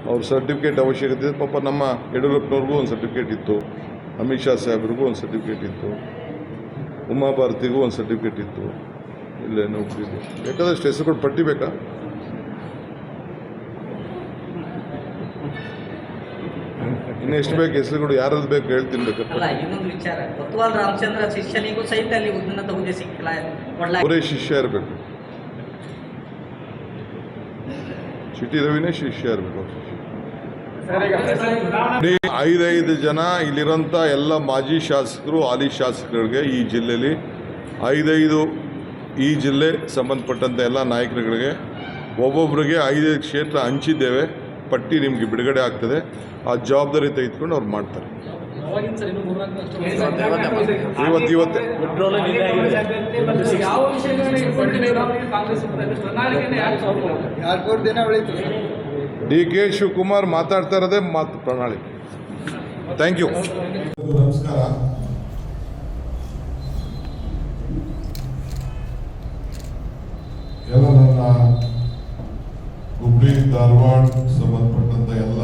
ಅವ್ರ ಸರ್ಟಿಫಿಕೇಟ್ ಅವಶ್ಯಕತೆ ಇದೆ. ಪಾಪ ನಮ್ಮ ಯಡಿಯೂರಪ್ಪನವ್ರಿಗೂ ಒಂದು ಸರ್ಟಿಫಿಕೇಟ್ ಇತ್ತು, ಅಮಿತ್ ಶಾ ಸಾಹೇಬ್ರಿಗೂ ಒಂದು ಸರ್ಟಿಫಿಕೇಟ್ ಇತ್ತು, ಉಮಾ ಭಾರತಿಗೂ ಒಂದು ಸರ್ಟಿಫಿಕೇಟ್ ಇತ್ತು. ಇಲ್ಲೇ ನೌಕರಿದು ಬೇಕಾದಷ್ಟು ಹೆಸರುಗಳು ಪಟ್ಟಿ ಬೇಕಾ? ಇನ್ನು ಎಷ್ಟು ಬೇಕು ಹೆಸರುಗಳು, ಯಾರದ್ದು ಬೇಕು ಹೇಳ್ತೀನಿ ಬೇಕಾದ್ರೆ. ಅವರೇ ಶಿಷ್ಯ ಇರಬೇಕು, ಸಿಟಿ ರವಿನೇ ಶಿಷ್ಯ ಇರಬೇಕು. 5 ಜನ ಇಲ್ಲಿರೋಂಥ ಎಲ್ಲ ಮಾಜಿ ಶಾಸಕರು, ಹಾಲಿ ಶಾಸಕರಿಗೆ ಈ ಜಿಲ್ಲೆಯಲ್ಲಿ 5 ಈ ಜಿಲ್ಲೆ ಸಂಬಂಧಪಟ್ಟಂಥ ಎಲ್ಲ ನಾಯಕರುಗಳಿಗೆ ಒಬ್ಬೊಬ್ಬರಿಗೆ 5 ಕ್ಷೇತ್ರ ಹಂಚಿದ್ದೇವೆ. ಪಟ್ಟಿ ನಿಮಗೆ ಬಿಡುಗಡೆ ಆಗ್ತದೆ. ಆ ಜವಾಬ್ದಾರಿ ತೆಗೆದುಕೊಂಡು ಅವ್ರು ಮಾಡ್ತಾರೆ. ಇವತ್ತೇ DK ಶಿವಕುಮಾರ್ ಮಾತಾಡ್ತಾ ಇರೋದೇ ಮಾತು ಪ್ರಣಾಳಿಕೆ. Thank you. ನಮಸ್ಕಾರ. ಎಲ್ಲ ನನ್ನ ಹುಬ್ಳಿ ಧಾರವಾಡ ಸಂಬಂಧಪಟ್ಟಂತ ಎಲ್ಲ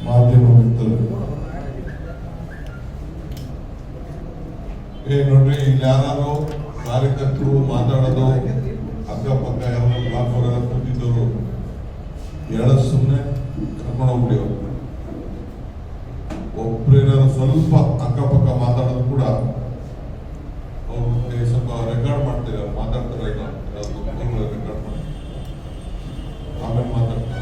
ಮಾಧ್ಯಮ ಮಿತ್ರರು, ನೋಡ್ರಿ, ಇಲ್ಲಿ ಯಾರು ಕಾರ್ಯಕರ್ತರು ಮಾತಾಡೋದು ಅಕ್ಕಪಕ್ಕ ಎಲ್ಲ ಬ್ಲಾಕ್ ಕೂತಿದ್ದವರು ಹೇಳೋದು ಸುಮ್ಮನೆ ಕರ್ಕೊಂಡು ಹೋಗ್ಬಿಡಿ. ಒಬ್ರೇನಾದ್ರು ಸ್ವಲ್ಪ ಅಕ್ಕಪಕ್ಕ ಮಾತಾಡೋದು ಕೂಡ ಅವ್ರಿಗೆ ಸ್ವಲ್ಪ ರೆಕಾರ್ಡ್ ಮಾಡ್ತೀರ, ಮಾತಾಡ್ತಾರೆ, ರೆಕಾರ್ಡ್ ಮಾಡಿ ಆಮೇಲೆ ಮಾತಾಡ್ತಾರೆ.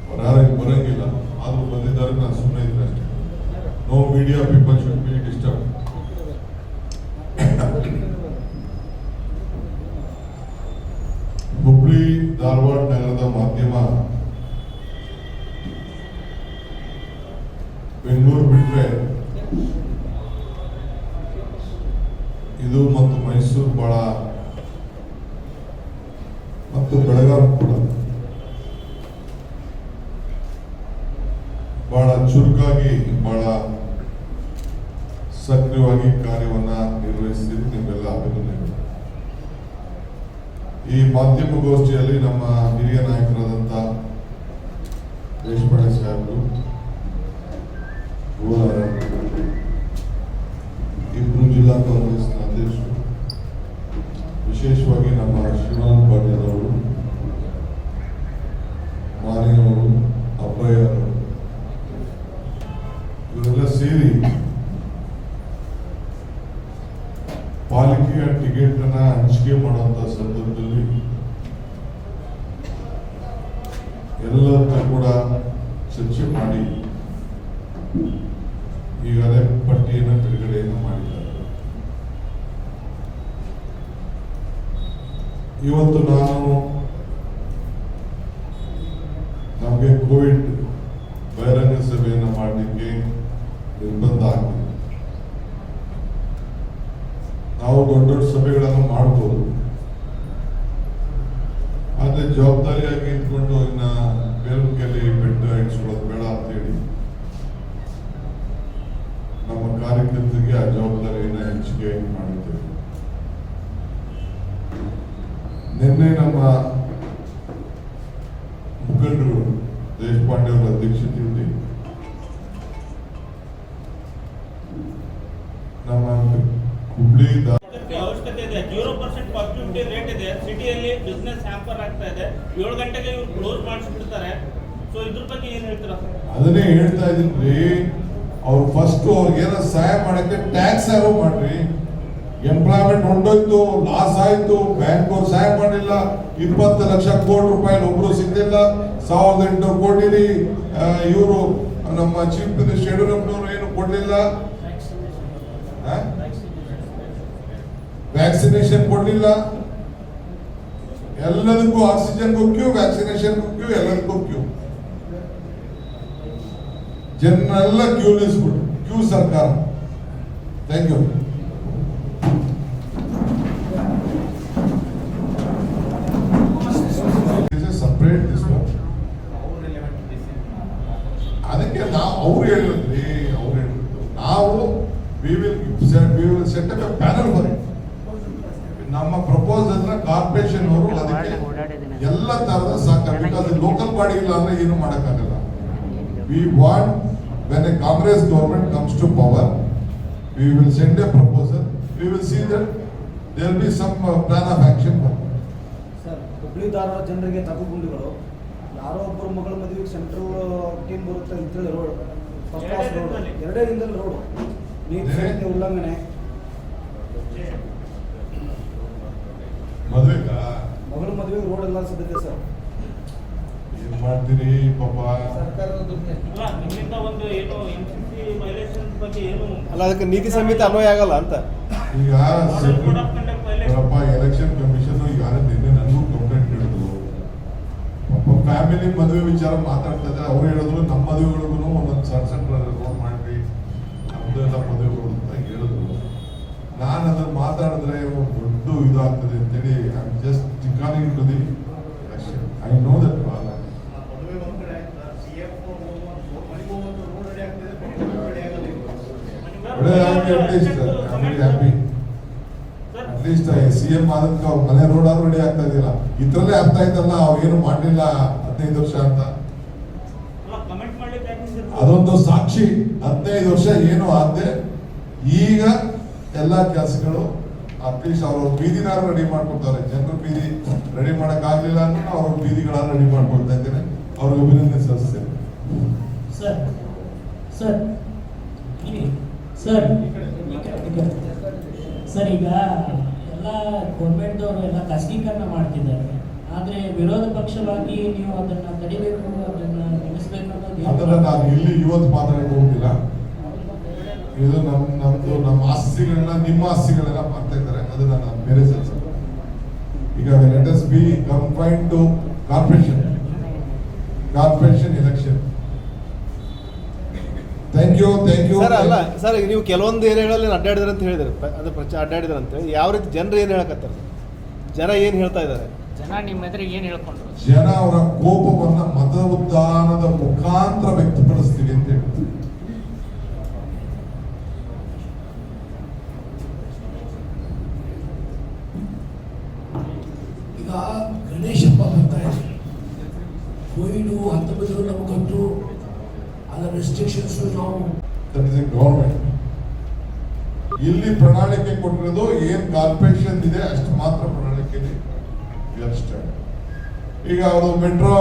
ಅವ್ರು ಯಾರು ಬರೋಂಗಿಲ್ಲ, ಆದ್ರೂ ಬಂದಿದ್ದಾರೆ, ನಾನು ಸುಮ್ಮನೆ ಇದ್ರೆ ಅಷ್ಟೇ. No media people should be disturb. Hubli Dharwad ನಗರದ ಮಾಧ್ಯಮ ಬೆಂಗಳೂರು ಬಿಟ್ರೆ ಇದು ಮತ್ತು ಮೈಸೂರು ಬಹಳ ಮತ್ತು ಬೆಳಗಾವಿ ಕೂಡ ಬಹಳ ಚುರುಕಾಗಿ ಬಹಳ ಸಕ್ರಿಯವಾಗಿ ಕಾರ್ಯವನ್ನ ನಿರ್ವಹಿಸಿದ್ದು ನಿಮ್ಮೆಲ್ಲ ಅಭಿನಂದನೆಗಳು. ಈ ಮಾಧ್ಯಮಗೋಷ್ಠಿಯಲ್ಲಿ ನಮ್ಮ ಹಿರಿಯ ನಾಯಕರಾದಂಥ ದೇಶಪಾಂಡೆ ಸಾಹೇಬರು, ಇಬ್ಬರು ಜಿಲ್ಲಾ ಕಾಂಗ್ರೆಸ್ನ ಅಧ್ಯಕ್ಷರು, ವಿಶೇಷವಾಗಿ ನಮ್ಮ ಶಿವರಾಮ್ ಪಾಟೀಲ್ ಅವರು, ಮಾನಿಯವರು, ಅಬ್ಬಯ್ಯ ಅವರು, ಇವರೆಲ್ಲ ಸೇರಿ ಪಾಲಿಕೆಯ ಟಿಕೆಟ್ ಅನ್ನ ಹಂಚಿಕೆ ಮಾಡುವಂತ ಸಂದರ್ಭದಲ್ಲಿ ಎಲ್ಲರ ಕೂಡ ಚರ್ಚೆ ಮಾಡಿ ಈಗಲೇ ಪಟ್ಟಿಯನ್ನು ಬಿಡುಗಡೆಯನ್ನು ಮಾಡಿದ್ದಾರೆ. ಇವತ್ತು ನಮಗೆ ಕೋವಿಡ್ ಬಹಿರಂಗ ಸಭೆಯನ್ನು ಮಾಡಲಿಕ್ಕೆ ನಿರ್ಬಂಧ ಆಗಿದೆ. ನಾವು ದೊಡ್ಡ ದೊಡ್ಡ ಸಭೆಗಳನ್ನು ಮಾಡಬಹುದು, ಆದ್ರೆ ಜವಾಬ್ದಾರಿಯಾಗಿ ಇಟ್ಕೊಂಡು ಇನ್ನ ಬೇರೆ ಬೆಟ್ಟ ಇಡ್ಸ್ಕೊಳ್ಳೋದು ಬೇಡ ಅಂತ ಹೇಳಿ ನಮ್ಮ ಕಾರ್ಯಕರ್ತರಿಗೆ ಆ ಜವಾಬ್ದಾರಿಯನ್ನು ಹೆಚ್ಚಿಗೆ ಮಾಡಿದ್ದೇವೆ. ನಿನ್ನೆ ನಮ್ಮ ಮುಖಂಡರು ದೇಶಪಾಂಡೆ ಅವರ ಅಧ್ಯಕ್ಷತೆಯಲ್ಲಿ ನಮ್ಮ ಹುಬ್ಳಿ ಅವಶ್ಯಕತೆ ಇದೆ. 0% ಪಾಸಿಟಿವಿಟಿ ರೇಟ್ ಇದೆ. ಸಿಟಿಯಲ್ಲಿ ಬಿಸ್ನೆಸ್ ಹ್ಯಾಂಪರ್ ಆಗ್ತಾ ಇದೆ. 7 ಗಂಟೆಗೆ ಇವ್ರು ಕ್ಲೋಸ್ ಮಾಡಿಸ್ಬಿಡ್ತಾರೆ. ಸೊ ಇದ್ರ ಬಗ್ಗೆ ಏನ್ ಹೇಳ್ತೀರಾ? ಅದನ್ನೇ ಹೇಳ್ತಾ ಇದೀನಿ. ಅವ್ರು ಫಸ್ಟ್ ಅವ್ರಿಗೇನೋ ಸಹಾಯ ಮಾಡಕ್ಕೆ ಟ್ಯಾಕ್ಸ್ ಆರೋ ಮಾಡ್ರಿ. ಎಂಪ್ಲಾಯ್ಮೆಂಟ್ ಹೊಂಟೋಯ್ತು, ಲಾಸ್ ಆಯ್ತು, ಬ್ಯಾಂಕ್ ಅವ್ರು ಸಹಾಯ ಮಾಡಿಲ್ಲ. 20 ಲಕ್ಷ ಕೋಟಿ ರೂಪಾಯಿ ಒಬ್ರು ಸಿಗ್ಲಿಲ್ಲ. 1800 ಕೋಟಿ ಇವರು ನಮ್ಮ ಚೀಫ್ ಮಿನಿಸ್ಟರ್ ಯಡಿಯೂರಪ್ಪನವರು ಏನು ಕೊಡ್ಲಿಲ್ಲ. ವ್ಯಾಕ್ಸಿನೇಷನ್ ಕೊಡ್ಲಿಲ್ಲ. ಎಲ್ಲದಕ್ಕೂ ಆಕ್ಸಿಜನ್ ಕ್ಯೂ, ವ್ಯಾಕ್ಸಿನೇಷನ್ ಕ್ಯೂ, ಎಲ್ಲದಕ್ಕೂ ಕ್ಯೂ. ಜನರೆಲ್ಲ ಕ್ಯೂ ನಿಲ್ಲಿಸ್ಬಿಟ್ಟು ಕ್ಯೂ ಸರ್ಕಾರ. Thank you. ಸಪರೇಟ್ ಅದಕ್ಕೆ ನಾವು ಅವ್ರು ಹೇಳಿದ್ರಿ, ನಾವು we will set up a panel for it. ನಮ್ಮ ಪ್ರಪೋಸಲ್ ಕಾರ್ಪೊರೇಷನ್ ಅವರು ಅದಕ್ಕೆ ಎಲ್ಲ ತರದ ಸಾಕ ಬಿಕಾಸ್ ಲೋಕಲ್ ಬಾಡಿ ಇಲ್ಲ ಅಂದ್ರೆ ಏನು ಮಾಡಕ್ಕಾಗಲ್ಲ. We want when a Congress government comes to power we will send a proposal, we will see that there will be some plan of action. Sir, Hubli Dharwad ಜನರಿಗೆ ತಗುಗುಂಡಿಗಳು ಯಾರೋ ಒಬ್ಬರು ಮಗಳ ಮದುವೆಗೆ ಸೆಂಟ್ರಲ್ ಟೀಮ್ ಬರುತ್ತೆ ಅಂತೇಳಿ ರೋಡ್ ಫಸ್ಟ್ ಕ್ಲಾಸ್ ರೋಡ್, ಎರಡೇ ದಿನದಲ್ಲಿ ರೋಡು ನೀತಿ ಸಂಹಿತೆ ಉಲ್ಲಂಘನೆ. ಮದುವೆಗಾ ಮಗಳ ಮದುವೆಗೆ ರೋಡ್ ಎಲ್ಲ ಸಿದ್ಧತೆ ಸರ್. ಏನ್ ಮಾಡ್ತೀರಿ ಪಾಪ. ಸರ್ಕಾರದ ದುಡ್ಡು ಅಲ್ಲ, ನಿಮ್ಮಿಂದ ಒಂದು ಏನು MCC ವೈಲೇಷನ್ಸ್ ಬಗ್ಗೆ ಏನು ಅಲ್ಲ, ಅದಕ್ಕೆ ನೀತಿ ಸಂಹಿತೆ ಅನ್ವಯ ಆಗಲ್ಲ ಅಂತ. ಈಗ Model Code of Conduct violation. Election commission ಯಾರು ನಿನ್ನೆ ನನಗೂ ಕಂಪ್ಲೇಂಟ್ ಹೇಳಿದ್ರು. ಪಾಪ ಫ್ಯಾಮಿಲಿ ಮದುವೆ ವಿಚಾರ ಮಾತಾಡ್ತಾ ಇದ್ದಾರೆ. ಅವ್ರು ಹೇಳಿದ್ರು ನಮ್ಮ ಮದುವೆಗಳಿಗೂ ಒಂದೊಂದು ಸಣ್ಣ ಸಣ್ಣ ರೋಡ್ ಮಾಡ್ರಿ, ನಮ್ದು ಎಲ್ಲ ಮದುವೆಗಳು ಅಂತ ಹೇಳಿದ್ರು. ನಾನು ಅದನ್ನ ಮಾತಾಡಿದ್ರೆ ದೊಡ್ಡ ಇದಾಗ್ತದೆ ಅಂತೇಳಿ I am just ticking to the election. I know that at least CM ಆದಂತ ಅವ್ರ ಮನೆ ರೋಡ್ ಆದ್ರೂ ರೆಡಿ ಆಗ್ತಾ ಇದೆಯಲ್ಲ. ಇದ್ರಲ್ಲೇ ಅರ್ಥ ಆಯ್ತಲ್ಲ ಅವ್ರು ಮಾಡಲಿಲ್ಲ 15 ವರ್ಷ ಅಂತ. ಕಮೆಂಟ್ ಮಾಡ್ಲಿಕ್ಕೆ ಯಾಕೆ ಅದೊಂದು ಸಾಕ್ಷಿ. 15 ವರ್ಷ ಏನು ಆಗದೆ ಈಗ ಎಲ್ಲಾ ಕೆಲಸಗಳು ಅಟ್ಲೀಸ್ಟ್ ಅವ್ರ ಬೀದಿನಾರು ರೆಡಿ ಮಾಡ್ಕೊಡ್ತಾರೆ. ಜನರು ಬೀದಿ ರೆಡಿ ಮಾಡಕ್ ಆಗ್ಲಿಲ್ಲ ಅಂದ್ರೆ ಅವ್ರ ಬೀದಿಗಳನ್ನ ರೆಡಿ ಮಾಡ್ಕೊಳ್ತಾ ಇದ್ದೇನೆ. ಅವ್ರಿಗೆ ಅಭಿನಂದನೆ ಸಲ್ಲಿಸ್ತೇನೆ. ಸರ್ ಸರ್ ಸರ್ ಸರ್ ಈಗ ಎಲ್ಲ ಗೌರ್ಮೆಂಟ್ದವರು ಎಲ್ಲ ಖಾಸಗೀಕರಣ ಮಾಡ್ತಿದ್ದಾರೆ. ಆದರೆ ವಿರೋಧ ಪಕ್ಷವಾಗಿ ನೀವು ಅದನ್ನ ತಡಿಬೇಕು, ಅದನ್ನ ನಿಲ್ಲಿಸಬೇಕು ಅನ್ನೋದು ಅದನ್ನ ನಾನು ಇಲ್ಲಿ ಇವತ್ತು ಮಾತಾಡಕ್ಕೆ ಹೋಗುದಿಲ್ಲ. ಇದು ನಮ್ದು ನಮ್ಮ ಆಸ್ತಿಗಳನ್ನ ನಿಮ್ಮ ಆಸ್ತಿಗಳೆಲ್ಲ ಮಾಡ್ತಾ ಇದ್ದಾರೆ. ಅದನ್ನ ನಾನು ಬೇರೆ ಕೆಲಸ. ಈಗ let us be confined to corporation election. Thank you sir, ಅಲ್ಲ ಸರ್, ಈಗ ನೀವು ಕೆಲವೊಂದು ಏರಿಯಾಗಳಲ್ಲಿ ಅಡ್ಡಾಡಿದ್ರೆ ಅಂತ ಹೇಳಿದ್ರೆ ಅದು ಅಡ್ಡಾಡಿದ್ರೆ ಅಂತ ಹೇಳಿ ಯಾವ ರೀತಿ ಜನರು ಏನು ಹೇಳಕತ್ತಾರೆ, ಜನ ಏನು ಹೇಳ್ತಾ ಇದ್ದಾರೆ? ಜನ ನಿಮ್ಮ ಎದುರಿಗೆ ಏನು ಹೇಳ್ಕೊಂಡ್ರು? ಜನ ಅವರ ಕೋಪವನ್ನ ಮತದಾನದ ಮುಖಾಂತರ ವ್ಯಕ್ತಪಡಿಸ್ತೀವಿ ಅಂತ ಹೇಳ್ತಾರೆ. ಈಗ ಗಣೇಶ ಹಬ್ಬ ಬರ್ತಾ ಇದೆ. ಕೋವಿಡ್ 19 ನಮ್ಗೆ ಗೊತ್ತು. ಅದರ ರೆಸ್ಟ್ರಿಕ್ಷನ್ಸ್ ನಾವು ದಟ್ ಇಸ್ ಎ ಗವರ್ಮೆಂಟ್. ಇಲ್ಲಿ ಪ್ರಣಾಳಿಕೆ ಕೊಟ್ಟಿರೋದು ಏನ್ ಕಾರ್ಪೊರೇಷನ್ ಇದೆ ಅಷ್ಟು ಮಾತ್ರ ಪ್ರಣಾಳಿಕೆ ಇದೆ. ಈಗ ಅವರು ಮೆಟ್ರೋ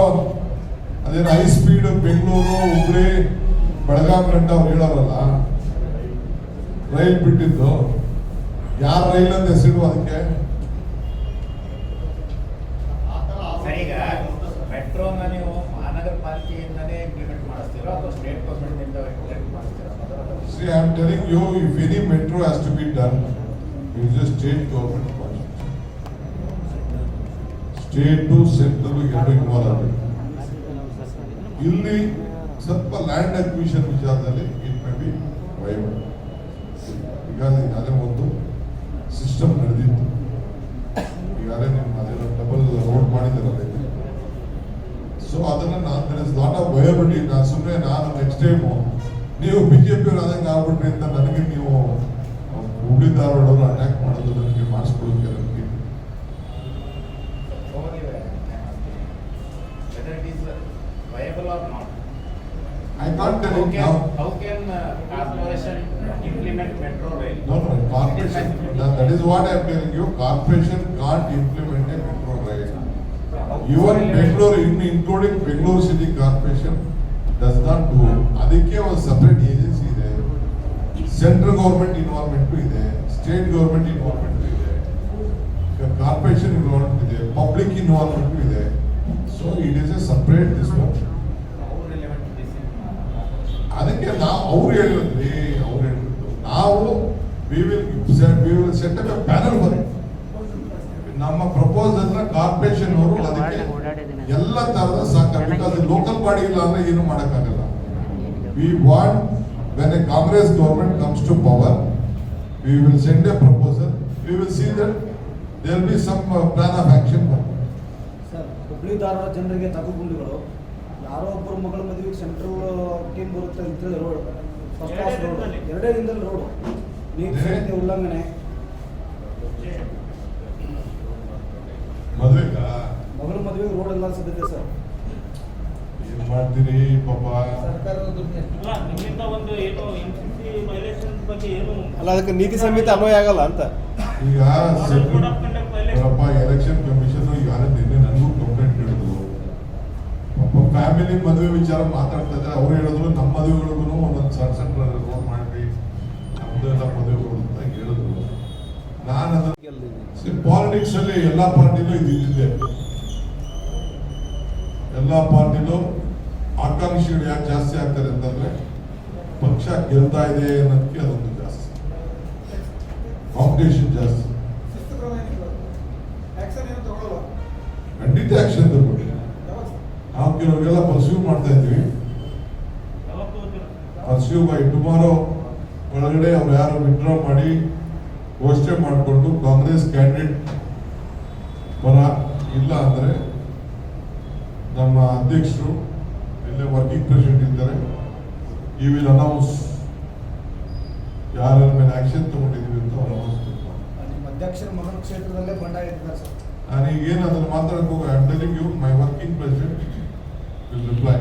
ಅದೇನು ಹೈ ಸ್ಪೀಡ್ ಬೆಂಗಳೂರು ಹುಬ್ಳಿ ಬೆಳಗಾಂ ಗಂಟ ಅವ್ರು ಹೇಳೋರಲ್ಲ, ರೈಲ್ ಬಿಟ್ಟಿದ್ದು ಯಾರ ರೈಲ್ ಅಂತ ಹೆಸರು ಅದಕ್ಕೆ. ಸರ್, ಈಗ ಮೆಟ್ರೋನ ನೀವು ಮಹಾನಗರ ಪಾಲಿಕೆಯಿಂದನೇ ಇಂಪ್ಲಿಮೆಂಟ್ ಮಾಡಿಸ್ತೀರೋ ಅಥವಾ ಸ್ಟೇಟ್ ಗೌರ್ಮೆಂಟ್ನಿಂದ ಇಂಪ್ಲಿಮೆಂಟ್ ಮಾಡಿಸ್ತೀರೋ? See, I am telling you, if any metro has to be done, it is a state government project. State to central ಎರಡು ಇನ್ವಾಲ್ವ್ ಆಗಬೇಕು. ಇಲ್ಲಿ ಸ್ವಲ್ಪ ಲ್ಯಾಂಡ್ ಅಕ್ವಿಷನ್ ವಿಚಾರದಲ್ಲಿ ಇಟ್ ಮೇ ಬಿ ವೈಬಲ್. ಈಗಾಗಲೇ ಅದೇ ಒಂದು ಸಿಸ್ಟಮ್ ನಡೆದಿತ್ತು. ಈಗಾಗಲೇ ನಿಮ್ಮ ಅದೇನೋ ಡಬಲ್ ರೋಡ್ ಮಾಡಿದಾರಲ್ಲ. ಸೊ ಅದನ್ನ ನಾನು ಲಾಟ್ ಆಫ್ ವಯಬಿಲಿಟಿ. ನಾನು ಸುಮ್ಮನೆ ನಾನು ನೆಕ್ಸ್ಟ್ ಟೈಮು ನೀವು ಬಿಜೆಪಿ ಅವರು ಆದಂಗೆ ಆಗ್ಬಿಟ್ರಿ ಅಂತ ನನಗೆ ನೀವು ಹುಬ್ಳಿ ಧಾರವಾಡವರು ಅಟ್ಯಾಕ್ ಮಾಡೋದು ನನಗೆ ಮಾಡಿಸ್ಕೊಳ್ಳೋಕೆ ನನಗೆ Whether it is viable or not. I can't tell you now. How can corporation implement metro rail? No, corporation. That is what I am telling you. Corporation can't implement a metro rail. Even Bangalore, including Bangalore City Corporation, does not do. ಅದಕ್ಕೆ ಒಂದು separate agency ಇದೆ. Central government involvement ಇದೆ, state government involvement ಇದೆ, corporation involvement ಇದೆ, public involvement ಇದೆ. So it is A separate this one. How relevant this is? ಅದಕ್ಕೆ ನಾವು ಅವ್ರು ಹೇಳಿದ್ರಿ, ನಾವು we will set up A panel for it. ನಮ್ಮ ಪ್ರಪೋಸಲ್ ನ ಕಾರ್ಪೊರೇಷನ್ ಅವರು ಅದಕ್ಕೆ ಎಲ್ಲ ತರದ ಸಾಕ ಬಿಕಾಸ್ ಲೋಕಲ್ ಬಾಡಿ ಇಲ್ಲ ಅಂದ್ರೆ ಏನು ಮಾಡಕ್ಕಾಗಲ್ಲ. We want when a Congress government comes to power we will send a proposal, we will see that there will be some plan of action. Sir, Hubli Dharwad ಜನರಿಗೆ ತಗುಗುಂಡಿಗಳು ಯಾರೋ ಒಬ್ಬರು ಮಗಳ ಮದುವೆಗೆ ಸೆಂಟ್ರಲ್ ಟೀಮ್ ಬರುತ್ತೆ ಅಂತೇಳಿ ರೋಡ್ ಫಸ್ಟ್ ಕ್ಲಾಸ್ ರೋಡ್, ಎರಡೇ ದಿನದಲ್ಲಿ ರೋಡು ನೀತಿ ಸಂಹಿತೆ ಉಲ್ಲಂಘನೆ. ಮದುವೆಗಾ ಮಗಳ ಮದುವೆಗೆ ರೋಡ್ ಎಲ್ಲ ಸಿಗುತ್ತೆ ಸರ್. ಏನ್ ಮಾಡ್ತೀರಿ ಪಾಪ. ಸರ್ಕಾರದ ದುಡ್ಡು ಅಲ್ಲ ನಿಮ್ಮಿಂದ ಒಂದು ಏನು MCC ವೈಲೇಷನ್ ಬಗ್ಗೆ ಏನು ಅಲ್ಲ ಅದಕ್ಕೆ ನೀತಿ ಸಂಹಿತೆ ಅನ್ವಯ ಆಗಲ್ಲ ಅಂತ. ಈಗ Model Code of Conduct violation. Election commission ಯಾರು ನಿನ್ನೆ ನನಗೂ ಕಂಪ್ಲೇಂಟ್ ಹೇಳಿದ್ರು. ಪಾಪ ಫ್ಯಾಮಿಲಿ ಮದುವೆ ವಿಚಾರ ಮಾತಾಡ್ತಾ ಇದ್ದಾರೆ. ಅವ್ರು ಹೇಳಿದ್ರು ನಮ್ಮ ಮದುವೆಗಳಿಗೂ ಒಂದೊಂದು ಸಣ್ಣ ಸಣ್ಣ ರೋಡ್ ಮಾಡ್ರಿ, ನಮ್ದು ಎಲ್ಲ ಮದುವೆಗಳು ಅಂತ ಹೇಳಿದ್ರು. ನಾನು ಅದನ್ನ ಪಾಲಿಟಿಕ್ಸ್ ಅಲ್ಲಿ ಎಲ್ಲಾ ಪಾರ್ಟಿಲೂ ಇದ್ದಿದ್ದೆ. ಎಲ್ಲಾ ಪಾರ್ಟಿಲೂ ಆಕಾಂಕ್ಷಿಗಳು ಯಾಕೆ ಜಾಸ್ತಿ ಆಗ್ತಾರೆ ಅಂತಂದ್ರೆ ಪಕ್ಷ ಗೆಲ್ತಾ ಇದೆ ಅನ್ನೋದಕ್ಕೆ ಅದೊಂದು ಜಾಸ್ತಿ, ಕಾಂಪಿಟೇಷನ್ ಜಾಸ್ತಿ. ಖಂಡಿತ ಆಕ್ಷನ್ ತಗೊಂಡು ನಾವು ಕೆಲವರಿಗೆಲ್ಲ ಪರ್ಸ್ಯೂ ಮಾಡ್ತಾ ಇದ್ವಿ. ಯಾವಾಗ ಹೋಗ್ತೀರಾ? ಪರ್ಸ್ಯೂ ಬೈ ಟುಮಾರೋ ಒಳಗಡೆ ಅವ್ರು ಯಾರು ವಿಡ್ರಾ ಮಾಡಿ ಘೋಷಣೆ ಮಾಡಿಕೊಂಡು ಕಾಂಗ್ರೆಸ್ ಕ್ಯಾಂಡಿಡೇಟ್ ಪರ ಇಲ್ಲ ಅಂದ್ರೆ ನಮ್ಮ ಅಧ್ಯಕ್ಷರು ಇಲ್ಲೇ ವರ್ಕಿಂಗ್ ಪ್ರೆಸಿಡೆಂಟ್ ಇದ್ದಾರೆ, ಈ ವಿಲ್ ಅನೌನ್ಸ್ ಯಾರ ಮೇಲೆ ಆಕ್ಷನ್ ತಗೊಂಡಿದ್ವಿ ಅಂತ ಅನೌನ್ಸ್ ಮಾಡ್ತಾರೆ. ನಿಮ್ಮ ಅಧ್ಯಕ್ಷರ ಮಗನ ಕ್ಷೇತ್ರದಲ್ಲೇ ಬಂಡಾಯ ಇದ್ದಾರೆ ಸರ್. ನಾನೀಗ ಏನು ಅದನ್ನು ಮಾತಾಡಕ್ಕೆ ಹೋಗಿ I am telling you my working president will reply.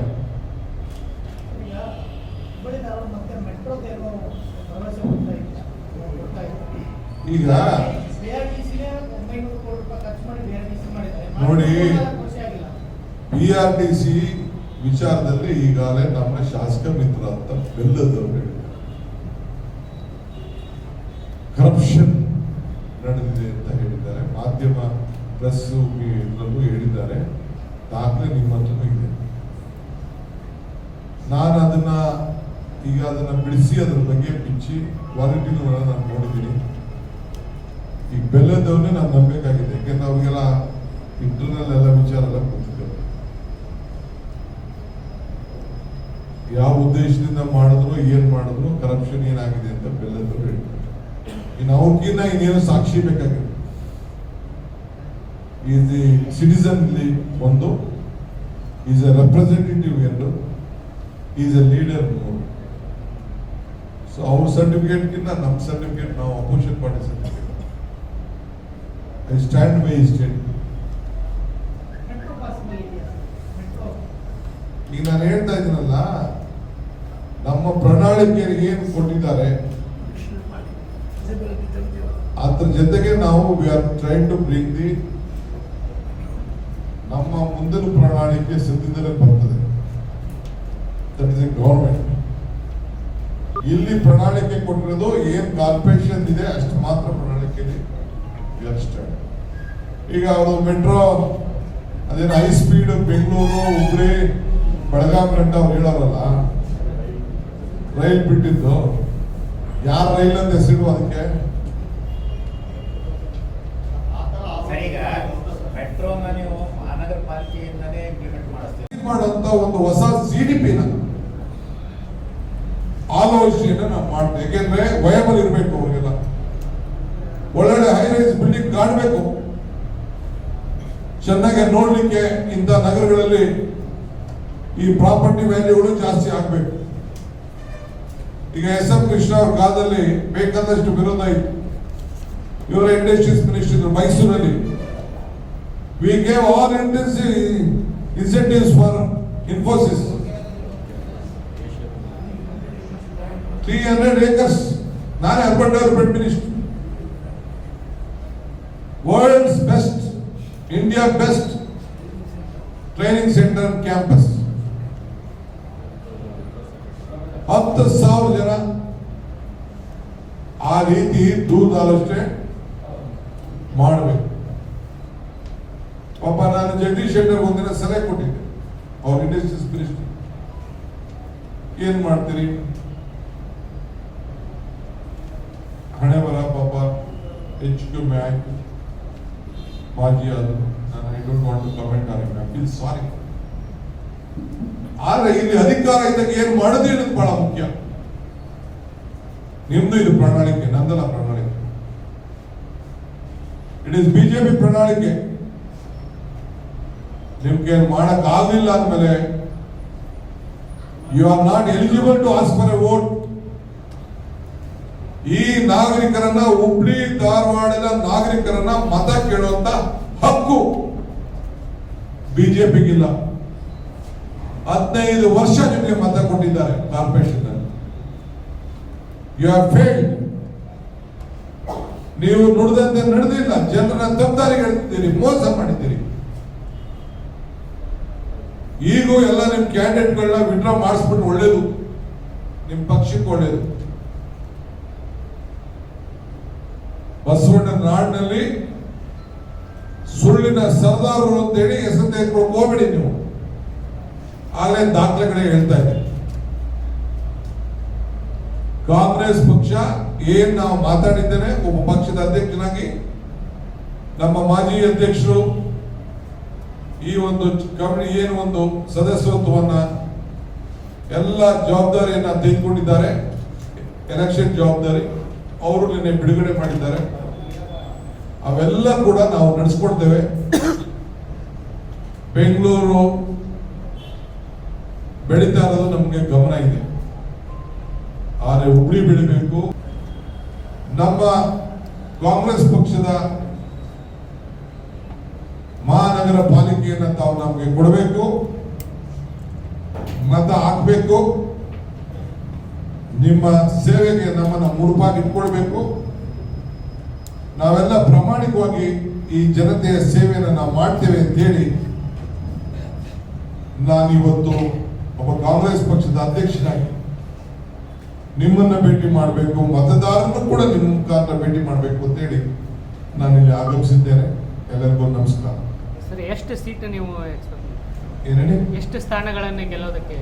ಈಗ ನೋಡಿ PRTC ವಿಚಾರದಲ್ಲಿ ಈಗಾಗಲೇ ನಮ್ಮ ಶಾಸಕ ಮಿತ್ರ ಅಂತ ಬೆಲ್ಲದವರು ಹೇಳಿದ್ದಾರೆ. ಕರಪ್ಷನ್ ನಡೆದಿದೆ ಅಂತ ಹೇಳಿದ್ದಾರೆ. ಮಾಧ್ಯಮ ಪ್ರೆಸ್ ಇದರಲ್ಲೂ ಹೇಳಿದ್ದಾರೆ. ದಾಖಲೆ ನಿಮ್ಮ ಹತ್ರನೂ ಇದೆ. ನಾನು ಅದನ್ನ ಬಿಡಿಸಿ ಅದ್ರ ಬಗ್ಗೆ ಬಿಚ್ಚಿ ಕ್ವಾಲಿಟಿನೂ ನಾನು ನೋಡಿದ್ದೀನಿ. ಈ ಬೆಲ್ಲದವನ್ನೇ ನಾನು ನಂಬೇಕಾಗಿದೆ, ಯಾಕೆಂದ್ರೆ ಅವ್ರಿಗೆಲ್ಲ ಇಂಟರ್ನಲ್ ಎಲ್ಲ ವಿಚಾರ ಎಲ್ಲ ಗೊತ್ತಿದ್ದಾರೆ. ಯಾವ ಉದ್ದೇಶದಿಂದ ಮಾಡಿದ್ರು, ಏನ್ ಮಾಡಿದ್ರು, ಕರಪ್ಷನ್ ಏನಾಗಿದೆ ಅಂತ ಬೆಲ್ಲದವರು ಹೇಳ್ತಾರೆ. ಇನ್ನು ಅವ್ರಿಗಿನ್ನ ಇನ್ನೇನು ಸಾಕ್ಷಿ ಬೇಕಾಗಿದೆ. ಈಸ್ ದಿ ಸಿಟಿಸನ್ ಒಂದು, ಈಸ್ ಎ ರೆಪ್ರೆಸೆಂಟೇಟಿವ್ ಎಂದು, ಈಸ್ ಎ ಲೀಡರ್ ಮೂರು. ಸೊ ಅವ್ರ ಸರ್ಟಿಫಿಕೇಟ್ಗಿಂತ ನಮ್ಮ ಸರ್ಟಿಫಿಕೇಟ್, ನಾವು opposition party certificate, I stand by state. ಈಗ ನಾನು ಹೇಳ್ತಾ ಇದ್ದೀನಲ್ಲ, ನಮ್ಮ ಪ್ರಣಾಳಿಕೆಗೆ ಏನು ಕೊಟ್ಟಿದ್ದಾರೆ ಅದ್ರ ಜೊತೆಗೆ ನಾವು we are trying to bring the ನಮ್ಮ ಮುಂದಿನ ಪ್ರಣಾಳಿಕೆ ಸದ್ಯದಲ್ಲೇ ಬರ್ತದೆ. That is a government. ಇಲ್ಲಿ ಪ್ರಣಾಳಿಕೆ ಕೊಟ್ಟಿರೋದು ಏನ್ ಕಾರ್ಪೊರೇಷನ್ ಇದೆ ಅಷ್ಟು ಮಾತ್ರ ಪ್ರಣಾಳಿಕೆಯಲ್ಲಿ ಈಗ ಅವರು ಮೆಟ್ರೋ ಅದೇನು ಹೈ ಸ್ಪೀಡ್ ಬೆಂಗಳೂರು ಹುಬ್ಳಿ ಬೆಳಗಾಂ ಗಂಟ ಅವ್ರು ಹೇಳೋರಲ್ಲ, ರೈಲ್ ಬಿಟ್ಟಿದ್ದು ಯಾರ ರೈಲ್ ಅಂತ ಹೆಸರು ಅದಕ್ಕೆ. ಸರ್, ಈಗ ಮೆಟ್ರೋನ ನೀವು ಮಹಾನಗರ ಪಾಲಿಕೆಯಿಂದನೇ ಇಂಪ್ಲಿಮೆಂಟ್ ಮಾಡಿಸ್ತೀವಿ ಮಾಡುವಂತ ಒಂದು ಹೊಸ CDP-ನ ಆಲೋಚನೆಯನ್ನು ನಾವು ಮಾಡ್ತೇವೆ. ಯಾಕೆಂದ್ರೆ ವಯಬಲ್ ಇರಬೇಕು, ಅವ್ರಿಗೆಲ್ಲ ಒಳ್ಳೆ ಹೈ ರೈಸ್ ಬಿಲ್ಡಿಂಗ್ ಕಾಣಬೇಕು, ಚೆನ್ನಾಗಿ ನೋಡ್ಲಿಕ್ಕೆ. ಇಂಥ ನಗರಗಳಲ್ಲಿ ಈ ಪ್ರಾಪರ್ಟಿ ವ್ಯಾಲ್ಯೂಗಳು ಜಾಸ್ತಿ ಆಗ್ಬೇಕು. ಈಗ SM ಕೃಷ್ಣ ಅವ್ರ ಕಾಲದಲ್ಲಿ ಬೇಕಾದಷ್ಟು ವಿರೋಧ ಇತ್ತು. ಇವರ ಇಂಡಸ್ಟ್ರೀಸ್ ಮಿನಿಸ್ಟರ್ ಇದ್ರು ಮೈಸೂರಲ್ಲಿ. We gave all incentives for Infosys. 300 acres. ನಾನೇ urban development minister. World's best, India best training centre campus. 10,000 ಜನ ಆ ರೀತಿ ದೂರದಷ್ಟೇ ಮಾಡಬೇಕು. ಪಾಪ ನಾನು ಜಗದೀಶ್ ಶೆಟ್ಟರ್ ಒಂದಿನ ಸಲಹೆ ಕೊಟ್ಟಿದ್ದೆ, ಅವ್ರ ಇಂಡಸ್ಟ್ರೀಸ್ ಮಿನಿಸ್ಟರ್. ಏನ್ ಮಾಡ್ತೀರಿ, ಹಣೆ ಬರ ಪಾಪ ಹೆಚ್ಚು ಕಮ್ಮಿ ಆಯ್ತು, ಮಾಜಿ ಅದು. ನಾನು I don't want to comment on it, I feel sorry. ಆದ್ರೆ ಇಲ್ಲಿ ಅಧಿಕಾರ ಇದ್ದಾಗ ಏನ್ ಮಾಡೋದು ಅನ್ನೋದು ಬಹಳ ಮುಖ್ಯ. ನಿಮ್ದು ಇದು ಪ್ರಣಾಳಿಕೆ, ನಂದಲ್ಲ ಪ್ರಣಾಳಿಕೆ. ಇಟ್ ಇಸ್ ಬಿಜೆಪಿ ಪ್ರಣಾಳಿಕೆ. ನಿಮ್ಗೆ ಮಾಡಕ್ ಆಗ್ಲಿಲ್ಲ ಅಂದ್ಮೇಲೆ you are not eligible to ask for a vote. ಈ ನಾಗರಿಕರನ್ನ, ಹುಬ್ಳಿ ಧಾರವಾಡದ ನಾಗರಿಕರನ್ನ ಮತ ಕೇಳುವಂತ ಹಕ್ಕು ಬಿಜೆಪಿಗಿಲ್ಲ. 15 ವರ್ಷ ನಿಮಗೆ ಮತ ಕೊಟ್ಟಿದ್ದಾರೆ ಕಾರ್ಪೊರೇಷನ್ ಅಲ್ಲಿ. You have failed. ನೀವು ನುಡಿದಂತೆ ನಡೆದಿಲ್ಲ, ಜನರನ್ನ ತಪ್ಪದಾರಿಗೆ ಎಳ್ತಿದ್ದೀರಿ, ಮೋಸ ಮಾಡಿದ್ದೀರಿ. ಈಗೂ ಎಲ್ಲ ನಿಮ್ ಕ್ಯಾಂಡಿಡೇಟ್ಗಳನ್ನ ವಿಡ್ರಾ ಮಾಡಿಸ್ಬಿಟ್ಟು ಒಳ್ಳೇದು, ನಿಮ್ ಪಕ್ಷಕ್ಕೆ ಒಳ್ಳೇದು. ಬಸವಣ್ಣ ನಾಡಿನಲ್ಲಿ ಸುಳ್ಳಿನ ಸರ್ದಾರರು ಅಂತೇಳಿ ಹೆಸರು ತೆಗೆದುಕೊಂಡು ಹೋಗ್ಬೇಡಿ ನೀವು. ಆಗಲೇ ದಾಖಲೆಗಳೇ ಹೇಳ್ತಾ ಇದೆ. ಕಾಂಗ್ರೆಸ್ ಪಕ್ಷ ಏನ್ ನಾವು ಮಾತಾಡಿದ್ದೇನೆ, ಒಬ್ಬ ಪಕ್ಷದ ಅಧ್ಯಕ್ಷನಾಗಿ ನಮ್ಮ ಮಾಜಿ ಅಧ್ಯಕ್ಷರು ಈ ಒಂದು ಕಮಿಟಿ ಏನು ಒಂದು ಸದಸ್ಯತ್ವವನ್ನ ಎಲ್ಲ ಜವಾಬ್ದಾರಿಯನ್ನ ತೆಗೆದುಕೊಂಡಿದ್ದಾರೆ, ಎಲೆಕ್ಷನ್ ಜವಾಬ್ದಾರಿ ಅವರು ನಿನ್ನೆ ಬಿಡುಗಡೆ ಮಾಡಿದ್ದಾರೆ. ಅವೆಲ್ಲ ಕೂಡ ನಾವು ನಡೆಸ್ಕೊಡ್ತೇವೆ. ಬೆಂಗಳೂರು ಬೆಳೀತಾ ಇರೋದು ನಮಗೆ ಗಮನ ಇದೆ, ಆದರೆ ಹುಬ್ಳಿ ಬೆಳಿಬೇಕು. ನಮ್ಮ ಕಾಂಗ್ರೆಸ್ ಪಕ್ಷದ ಮಹಾನಗರ ಪಾಲಿಕೆಯನ್ನು ತಾವು ನಮಗೆ ಕೊಡಬೇಕು, ಮತ ಹಾಕಬೇಕು, ನಿಮ್ಮ ಸೇವೆಗೆ ನಮ್ಮನ್ನು ಮುಡುಪಾಗಿ ಇಟ್ಕೊಳ್ಬೇಕು. ನಾವೆಲ್ಲ ಪ್ರಾಮಾಣಿಕವಾಗಿ ಈ ಜನತೆಯ ಸೇವೆಯನ್ನು ನಾವು ಮಾಡ್ತೇವೆ ಅಂತ ಹೇಳಿ ನಾನಿವತ್ತು ಒಬ್ಬ ಕಾಂಗ್ರೆಸ್ ಪಕ್ಷದ ಅಧ್ಯಕ್ಷನಾಗಿ ನಿಮ್ಮನ್ನ ಭೇಟಿ ಮಾಡಬೇಕು, ಮತದಾರರನ್ನು ಕೂಡ ನಿಮ್ಮ ಮುಖಾಂತರ ಭೇಟಿ ಮಾಡಬೇಕು ಅಂತ ಹೇಳಿ ನಾನು ಇಲ್ಲಿ ಆಗಮಿಸಿದ್ದೇನೆ. ಎಲ್ಲರಿಗೂ ನಮಸ್ಕಾರ. ಸರ್, ಎಷ್ಟು ಸೀಟ್ ನೀವು ಏನೇಳಿ ಎಷ್ಟು ಸ್ಥಾನಗಳನ್ನು ಗೆಲ್ಲೋದಕ್ಕೆ?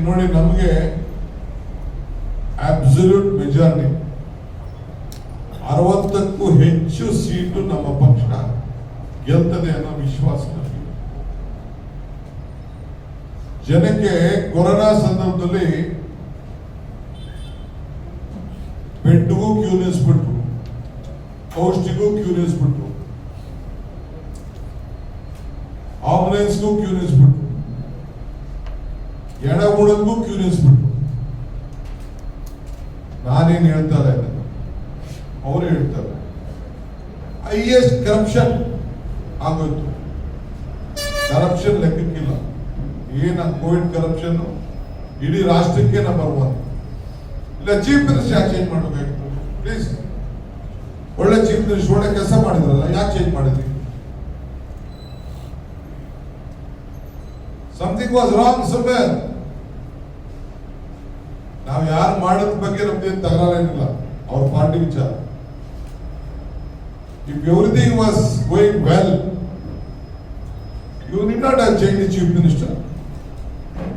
ನೋಡಿ, ನಮಗೆ ಅಬ್ಸಲ್ಯೂಟ್ ಮೆಜಾರಿಟಿ 60ಕ್ಕೂ ಹೆಚ್ಚು ಸೀಟು ನಮ್ಮ ಪಕ್ಷ ಗೆಲ್ತದೆ ಅನ್ನೋ ವಿಶ್ವಾಸ ನಮಗೆ. ಜನಕ್ಕೆ ಕೊರೋನಾ ಸಂದರ್ಭದಲ್ಲಿ ಬೆಡ್ಗೂ ಕ್ಯೂ ನಿಲ್ಲಿಸ್ಬಿಟ್ರು, ಔಷಧಿಗೂ ಕ್ಯೂ ನಿಲ್ಲಿಸ್ಬಿಟ್ರು, ಆಂಬುಲೆನ್ಸ್ಗೂ ಕ್ಯೂ ನಿಲ್ಲಿಸ್ಬಿಟ್ರು, ಎಡಗುಣಕ್ಕೂ ಕ್ಯೂ ನಿಲ್ಲಿಸ್ಬಿಟ್ರು. ನಾನೇನು ಹೇಳ್ತಾ ಇಲ್ಲ, ಅವರು ಹೇಳ್ತಾರೆ. ಹೈಯೆಸ್ಟ್ ಕರಪ್ಷನ್ ಆಗೋಯ್ತು. ಕರಪ್ಷನ್ ಲೆಕ್ಕಕ್ಕಿಲ್ಲ. ಏನ ಕೋವಿಡ್ ಕರಪ್ಷನ್ ಇಡೀ ರಾಷ್ಟ್ರಕ್ಕೆ ನಂಬರ್ 1. ಇಲ್ಲ ಚೀಫ್ ಮಿನಿಸ್ಟರ್ ಯಾಕೆ ಚೇಂಜ್ ಮಾಡಬೇಕಾಗಿತ್ತು? ಪ್ಲೀಸ್, ಒಳ್ಳೆ ಚೀಫ್ ಮಿನಿಸ್ಟರ್ ಒಳ್ಳೆ ಕೆಲಸ ಮಾಡಿದ್ರಲ್ಲ, ಯಾಕೆ ಚೇಂಜ್ ಮಾಡಿದ್ರಿ? Something was wrong somewhere. ನಾವು ಯಾರು ಮಾಡೋದ್ ಬಗ್ಗೆ ನಮ್ದೇನು ತಕರಾರೇನಿಲ್ಲ, ಅವ್ರ ಪಾರ್ಟಿ ವಿಚಾರ. If everything was going well, you need not have changed the chief minister.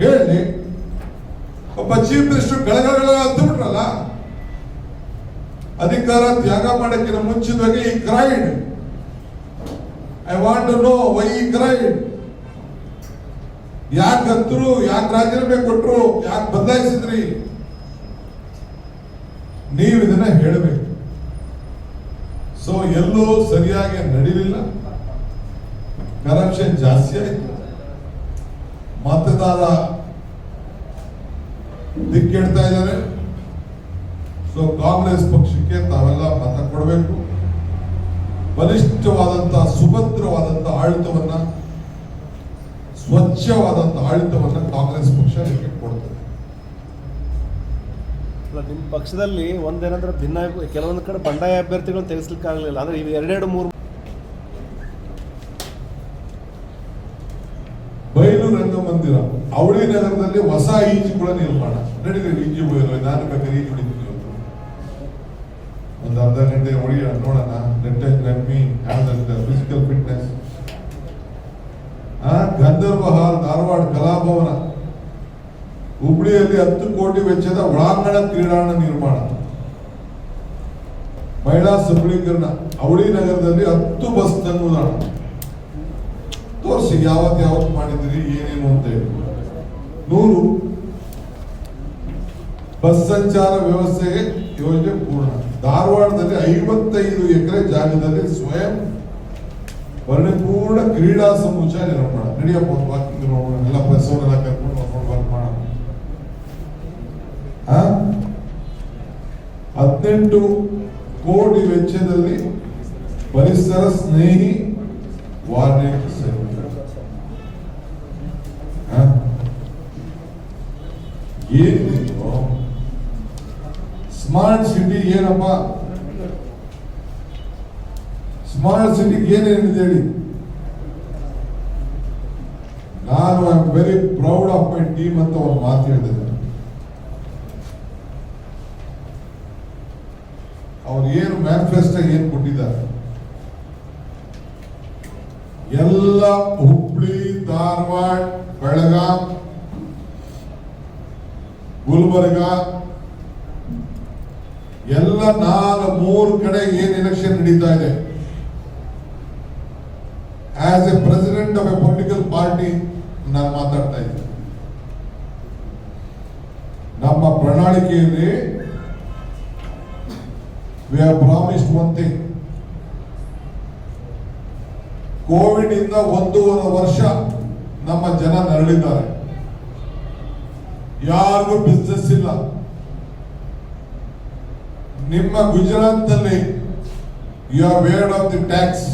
ಹೇಳಿ, ಒಬ್ಬ ಚೀಫ್ ಮಿನಿಸ್ಟರ್ ಗಳಗಳ ಅಂತ ಬಿಟ್ರಲ್ಲ, ಅಧಿಕಾರ ತ್ಯಾಗ ಮಾಡಕ್ಕಿಂತ ಮುಂಚಿತವಾಗಿ ಈ cried. I want to know why ಈ ಕ್ರೈಡ್. ಯಾಕೆ ಹತ್ತರು, ಯಾಕೆ ರಾಜೀನಾಮೆ ಕೊಟ್ಟರು, ಯಾಕೆ ಬದಲಾಯಿಸಿದ್ರಿ? ನೀವು ಇದನ್ನ ಹೇಳಬೇಕು. ಸೊ ಎಲ್ಲೂ ಸರಿಯಾಗಿ ನಡೀಲಿಲ್ಲ, ಕರಪ್ಷನ್ ಜಾಸ್ತಿ ಆಯಿತು, ಮತದಾರ ದಿಕ್ಕೆಡ್ತಾ ಇದ್ದಾರೆ. ಸೊ ಕಾಂಗ್ರೆಸ್ ಪಕ್ಷಕ್ಕೆ ತಾವೆಲ್ಲ ಮತ ಕೊಡಬೇಕು. ಬಲಿಷ್ಠವಾದಂತಹ ಸುಭದ್ರವಾದಂತ ಆಡಳಿತವನ್ನ, ಸ್ವಚ್ಛವಾದಂತ ಆಡಳಿತವನ್ನ ಕಾಂಗ್ರೆಸ್ ಪಕ್ಷ ನಿಮಗೆ ಕೊಡ್ತದೆ. ನಿಮ್ಮ ಪಕ್ಷದಲ್ಲಿ ಒಂದೇನಂದ್ರೆ ಭಿನ್ನ, ಕೆಲವೊಂದು ಕಡೆ ಬಂಡಾಯ ಅಭ್ಯರ್ಥಿಗಳನ್ನು ತೆಗೆಸ್ಲಿಕ್ಕೆ ಆಗಲಿಲ್ಲ. ಅಂದ್ರೆ ಇವು 2-3 ಬಯಲು ರಂಗಮಂದಿರ ಅವಳಿ ನಗರದಲ್ಲಿ ಹೊಸ ಈಜುಗಳ ನಿರ್ಮಾಣ ನಡೀಲಿ. ಈಜು ಬಯಲು ನಾನು ಬೇಕಾದ್ರೆ ಈಜು ಹೊಡಿತೀನಿ. ಒಂದು ಅರ್ಧ ಗಂಟೆ ಹೊಡಿ ನೋಡೋಣ. Let me have the physical fitness. Gandharva hall Dharwad Kalabhavan, ಹುಬ್ಳಿಯಲ್ಲಿ 10 ಕೋಟಿ ವೆಚ್ಚದ ಒಳಾಂಗಣ ಕ್ರೀಡಾಂಗಣ ನಿರ್ಮಾಣ, ಮಹಿಳಾ ಸಬಲೀಕರಣ, ಅವಳಿ ನಗರದಲ್ಲಿ 10 ಬಸ್ ತಂಗುದಾಣ. ತೋರಿಸಿ ಯಾವತ್ತು ಮಾಡಿದಿರಿ, ಏನೇನು ಅಂತ ಹೇಳಿ. 100 ಬಸ್ ಸಂಚಾರ ವ್ಯವಸ್ಥೆಗೆ ಯೋಜನೆ ಪೂರ್ಣ. ಧಾರವಾಡದಲ್ಲಿ 55 ಎಕರೆ ಜಾಗದಲ್ಲಿ ಸ್ವಯಂ ಪರಿಪೂರ್ಣ ಕ್ರೀಡಾ ಸಮುಚ್ಚ ನಿರ್ಮಾಣ. ನಡೆಯಪ್ಪ ವಾಕಿಂಗ್ ನೋಡೋಣ, ಎಲ್ಲ ಬಸ್ಸವರೆಲ್ಲ ಕರ್ಕೊಂಡು ವರ್ಕ್ ಮಾಡೋಣ. 18 ಕೋಟಿ ವೆಚ್ಚದಲ್ಲಿ ಪರಿಸರ ಸ್ನೇಹಿ ವಾರ್ನಿಂಗ್ ಸೆಲ್. ಏನಿದು ಸ್ಮಾರ್ಟ್ ಸಿಟಿ ಏನಪ್ಪ? ಸ್ಮಾರ್ಟ್ ಸಿಟಿಗೆ ಏನೇನಿದೆ ಹೇಳಿ? ನಾನು I am very proud of my team ಅಂತ ಒಂದು ಮಾತು ಹೇಳಿದೆ. ಅವ್ರು ಏನು ಮ್ಯಾನಿಫೆಸ್ಟೋ ಏನು ಕೊಟ್ಟಿದ್ದಾರೆ, ಎಲ್ಲ ಹುಬ್ಳಿ, ಧಾರವಾಡ, ಬೆಳಗಾಂ, ಗುಲ್ಬರ್ಗ ಎಲ್ಲ 3 ಕಡೆ ಏನ್ ಎಲೆಕ್ಷನ್ ನಡೀತಾ ಇದೆ, as A president of A political party ನಾನು ಮಾತಾಡ್ತಾ ಇದ್ದೆ. ನಮ್ಮ ಪ್ರಣಾಳಿಕೆಯಲ್ಲಿ we have promised one thing. Covid ಇಂದ 1.5 ವರ್ಷ ನಮ್ಮ ಜನ ನರಳಿದ್ದಾರೆ, ಯಾರಿಗೂ ಬಿಸ್ನೆಸ್ ಇಲ್ಲ. ನಿಮ್ಮ ಗುಜರಾತ್ ನಲ್ಲಿ you are weird of the tax.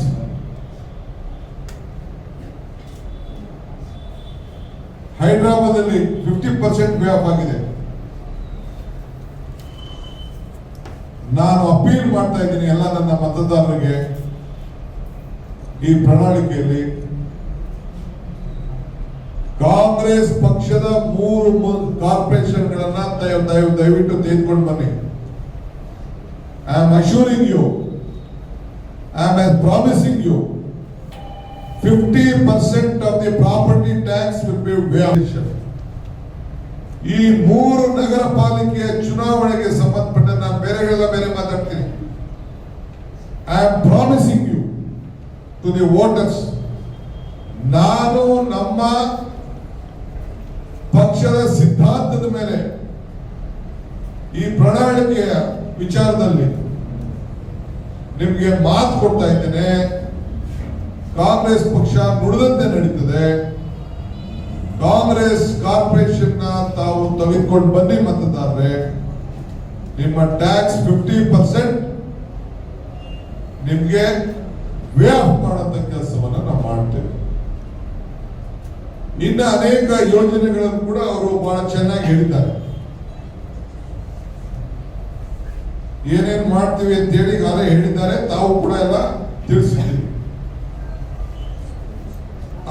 Hyderabad ಅಲ್ಲಿ 50% ವೇ ಆಫ್ ಆಗಿದೆ. ನಾನು ಅಪೀಲ್ ಮಾಡ್ತಾ ಇದ್ದೀನಿ ಎಲ್ಲ ನನ್ನ ಮತದಾರರಿಗೆ, ಈ ಪ್ರಣಾಳಿಕೆಯಲ್ಲಿ ಕಾಂಗ್ರೆಸ್ ಪಕ್ಷದ 3 ಕಾರ್ಪೊರೇಷನ್ಗಳನ್ನ ದಯವಿಟ್ಟು ತೆಗೆದುಕೊಂಡು ಬನ್ನಿ. I am assuring you, I am promising you 50% of the property tax will be waived. ಈ 3 ನಗರ ಪಾಲಿಕೆಯ ಚುನಾವಣೆಗೆ ಸಂಬಂಧಪಟ್ಟ ನಾನು ಬೇರೆ ಮಾತಾಡ್ತೀನಿ. I am promising you to the voters, ನಾನು ನಮ್ಮ ಪಕ್ಷದ ಸಿದ್ಧಾಂತದ ಮೇಲೆ ಈ ಪ್ರಣಾಳಿಕೆಯ ವಿಚಾರದಲ್ಲಿ ನಿಮಗೆ ಮಾತು ಕೊಡ್ತಾ ಇದ್ದೇನೆ. ಕಾಂಗ್ರೆಸ್ ಪಕ್ಷ ನುಡಿದಂತೆ ನಡೀತದೆ. ಕಾಂಗ್ರೆಸ್ ಕಾರ್ಪೊರೇಷನ್ ತಾವು ತೆಗೆದುಕೊಂಡು ಬನ್ನಿ ಮತದಾರರೆ. ನಿಮ್ಮ ಟ್ಯಾಕ್ಸ್ 50% ನಿಮ್ಗೆ ವೇ ಆಫ್ ಮಾಡಂತ ಕೆಲಸವನ್ನ ನಾವು ಮಾಡ್ತೇವೆ. ಇನ್ನು ಅನೇಕ ಯೋಜನೆಗಳನ್ನು ಕೂಡ ಅವರು ಬಹಳ ಚೆನ್ನಾಗಿ ಹೇಳಿದ್ದಾರೆ. ಏನೇನ್ ಮಾಡ್ತೀವಿ ಅಂತ ಹೇಳಿ ಈಗಾಗಲೇ ಹೇಳಿದ್ದಾರೆ, ತಾವು ಕೂಡ ಎಲ್ಲ ತಿಳಿಸಿದ್ದೀವಿ.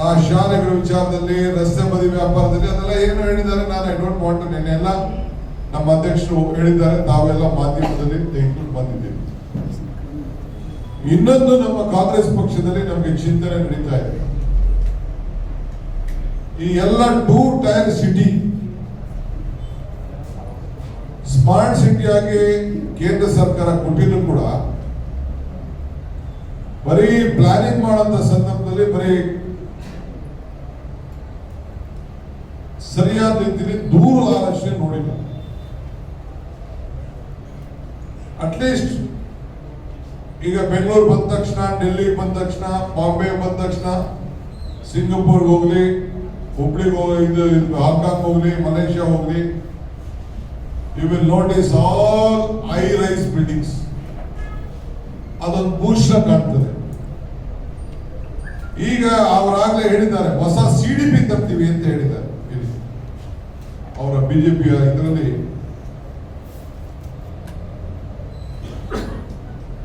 ಆ ಶಾಲೆಗಳ ವಿಚಾರದಲ್ಲಿ, ರಸ್ತೆ ಬದಿ ವ್ಯಾಪಾರದಲ್ಲಿ ಅದೆಲ್ಲ ಏನು ಹೇಳಿದ್ದಾರೆ ನಾನು ಐ ಡೋಂಟ್ ವಾಂಟ್ ಟು, ನೆನ್ನೆಲ್ಲ ನಮ್ಮ ಅಧ್ಯಕ್ಷರು ಹೇಳಿದ್ದಾರೆ, ತಾವೆಲ್ಲ ಮಾಧ್ಯಮದಲ್ಲಿ ತೆಗೆದುಕೊಂಡು ಬಂದಿದ್ದೀವಿ. ಇನ್ನೊಂದು ನಮ್ಮ ಕಾಂಗ್ರೆಸ್ ಪಕ್ಷದಲ್ಲಿ ನಮಗೆ ಚಿಂತನೆ ನಡೀತಾ ಇದೆ. ಈ ಎಲ್ಲ 2 ಟೈರ್ ಸಿಟಿ ಸ್ಮಾರ್ಟ್ ಸಿಟಿ ಆಗಿ ಕೇಂದ್ರ ಸರ್ಕಾರ ಕೊಟ್ಟಿದ್ರು ಕೂಡ ಬರೀ ಪ್ಲಾನಿಂಗ್ ಮಾಡುವಂತ ಸಂದರ್ಭದಲ್ಲಿ ಬರೀ ಸರಿಯಾದ ರೀತಿಯಲ್ಲಿ ದೂರದರ್ಶನ ನೋಡಿಲ್ಲ. ಅಟ್ಲೀಸ್ಟ್ ಈಗ ಬೆಂಗಳೂರು ಬಂದ ತಕ್ಷಣ, ಡೆಲ್ಲಿ ಬಂದ ತಕ್ಷಣ, ಬಾಂಬೆ ಬಂದ ತಕ್ಷಣ, ಸಿಂಗಪುರ್ಗೆ ಹೋಗ್ಲಿ, ಹುಬ್ಳಿಗೆ ಹೋಗಿ, ಹಾಂಗ್ಕಾಂಗ್ ಹೋಗ್ಲಿ, ಮಲೇಷ್ಯಾ ಹೋಗ್ಲಿ, you will notice all high rise buildings. ಅದೊಂದು ಭೂಷಣ ಕಾಣ್ತದೆ. ಈಗ ಅವರಾಗಲೇ ಹೇಳಿದ್ದಾರೆ ಹೊಸ CDP ತರ್ತೀವಿ ಅಂತ ಹೇಳಿದ್ದಾರೆ. ಅವರ ಬಿಜೆಪಿಯ ಇದರಲ್ಲಿ